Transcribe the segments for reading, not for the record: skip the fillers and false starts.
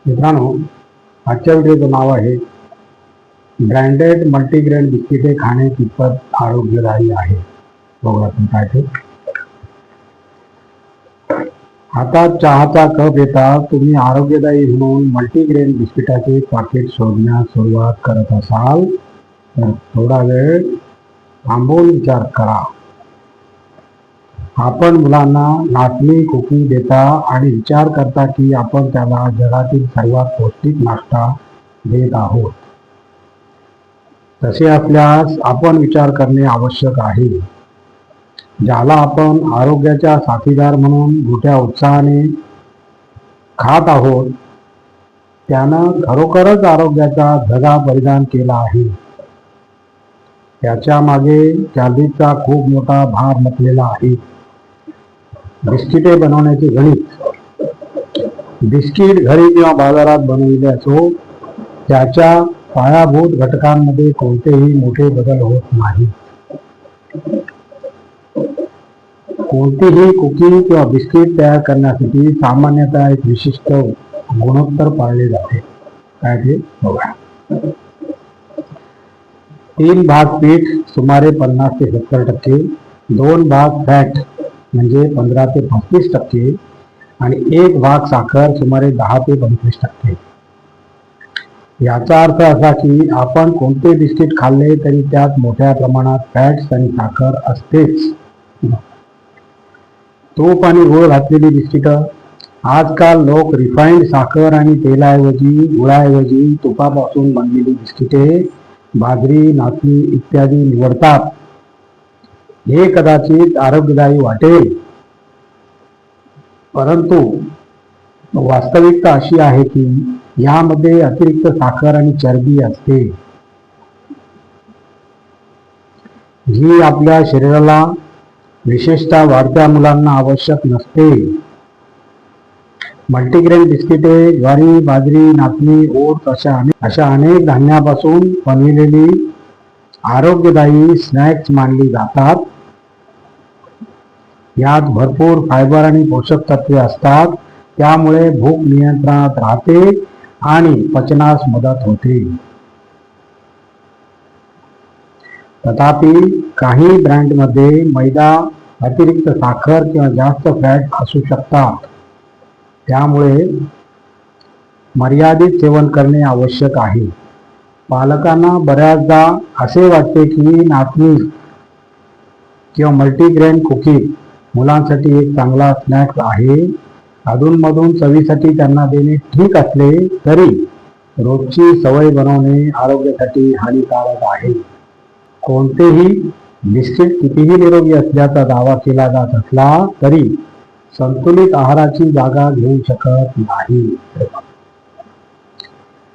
मित्रांनो, आजच्या व्हिडिओचं नाव आहे ब्रँडेड मल्टीग्रेन बिस्किटे खाणे कितपत आरोग्यदायी आहे. बघूया आपण काय ते. हातात चहाचा कप येता तुम्ही आरोग्यदायी म्हणून मल्टीग्रेन बिस्किटाचे पाकिट शोधण्यास सुरुवात करत असाल तर थोडा वेळ थांबून विचार करा. आपण मुलांना नाचणी कुकी देता आणि विचार करता की आपण त्याला जगातील सर्वात पौष्टिक नाश्ता देत आहोत. तसे असल्यास आपण विचार करणे आवश्यक आहे. ज्याला आपण आरोग्याचा साथीदार म्हणून मोठ्या उत्साहाने खात आहोत त्यानं खरोखरच आरोग्याचा धगा परिधान केला आहे. त्याच्या मागे कॅलरीजचा खूप मोठा भार लपलेला आहे. बिस्किटे बनवण्याचे गणित. बिस्किट घरी किंवा बाजारात बनविले असो, त्याच्या पायाभूत घटकांमध्ये कोणतेही मोठे बदल होत नाही. कोणतीही कुकी किंवा बिस्किट तयार करण्यासाठी सामान्यतः एक विशिष्ट गुणोत्तर पाळले जाते. काय ते बघा. 3 भाग पीठ सुमारे 50 ते 70%, 2 भाग फॅट म्हणजे 15 ते 35% आणि 1 भाग साखर सुमारे 10 ते 25%. याचा अर्थ असा की आपण कोणते बिस्किट खाल्ले तरी त्यात मोठ्या प्रमाणात फॅट्स आणि साखर असतेच. तूप आणि गूळ घातलेली बिस्किट. आजकाल लोक रिफाईंड साखर आणि तेलाऐवजी गुळाऐवजी तुपापासून बनलेली बिस्किटे, बाजरी, नाचणी इत्यादी निवडतात. हे कदाचित आरोग्यदायी वाटेल, परंतु वास्तविकता अशी आहे की यामध्ये अतिरिक्त साखर आणि चरबी असते, जी आपल्या शरीराला, विशेषतः वाढत्या मुलांना आवश्यक नसते. मल्टीग्रेन बिस्किटे ज्वारी, बाजरी, नाचणी, ओट्स अशा अनेक धान्यापासून बनविलेली आरोग्यदायी स्नॅक्स मानली जातात. यात भरपूर फायबर आणि पोषक तत्वे असतात, त्यामुळे भूक नियंत्रणात राहते आणि पचनास मदत होते. तथापि काही ब्रँडमध्ये मैदा, अतिरिक्त साखर किंवा जास्त फॅट असू शकतात, त्यामुळे मर्यादित सेवन करणे आवश्यक आहे. पालकांना बऱ्याचदा असे वाटते की नाचणी किंवा मल्टीग्रेन कुकी मुलांसाठी एक चांगला स्नॅक्स आहे. अधूनमधून चवीसाठी त्यांना देणे ठीक असले तरी रोजची सवय बनवणे आरोग्यासाठी हानिकारक आहे. कोणतेही बिस्किट कितीही निरोगी असल्याचा दावा केला जात असला तरी संतुलित आहाराची जागा घेऊ शकत नाही.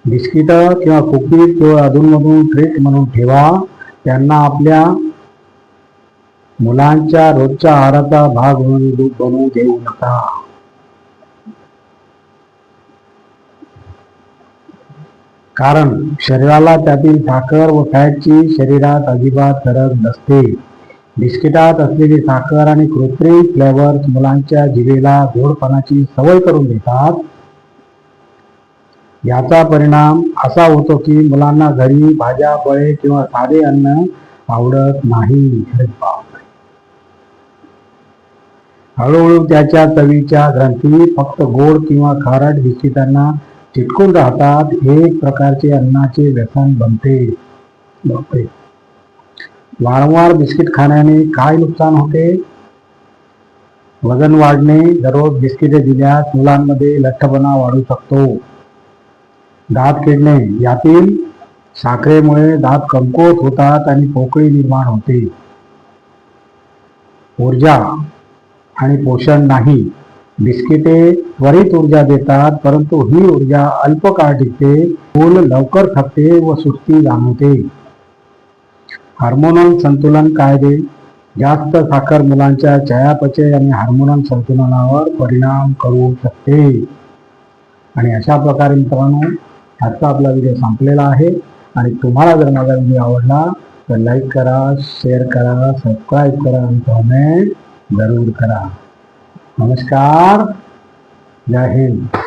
बिस्किट किंवा कुकीज केवळ अधूनमधून ट्रीट म्हणून ठेवा. त्यांना आपल्या मुलांच्या रोजच्या आहाराचा भाग बनवू देऊ नका. कारण शरीराला त्यातील साखर व फॅटची शरीरात अजिबात गरज नसते. बिस्किटात असलेली साखर आणि कृत्रिम फ्लेवर्स मुलांच्या जिभेला गोडपणाची सवय करून देतात. याचा परिणाम असा होतो की मुलांना घरी भाज्या, फळे किंवा साधे अन्न आवडत नाही. हळूहळू त्याच्या चवीच्या ग्रंथी फक्त गोड किंवा खारट बिस्किटांना चिटकून राहतात. एक प्रकारचे अन्नाचे व्यसन बनते. वारंवार बिस्किट खाण्याने काय नुकसान होते? वजन वाढणे. दररोज बिस्किटे दिल्यास मुलांमध्ये लठ्ठपणा वाढू शकतो. दात किडणे. यातील साखरेमुळे दात कमकुवत होतात आणि पोकळी निर्माण होते. ऊर्जा आणि पोषण नाही. बिस्किटे त्वरित ऊर्जा देतात, परंतु ही ऊर्जा अल्पकाळ टिकते. मूल लवकर थकते व सुस्ती जाणवते. हार्मोनल संतुलन कायदे. जास्त साखर मुलांच्या चयापचय आणि हार्मोनल संतुलनावर परिणाम करू शकते. आणि अशा प्रकारे मित्रांनो, आजचा आपला व्हिडिओ संपलेला आहे. आणि तुम्हाला जर माझा व्हिडिओ आवडला तर लाईक करा, शेअर करा, सबस्क्राईब करा आणि कमेंट जरूर करा. नमस्कार. जय हिंद.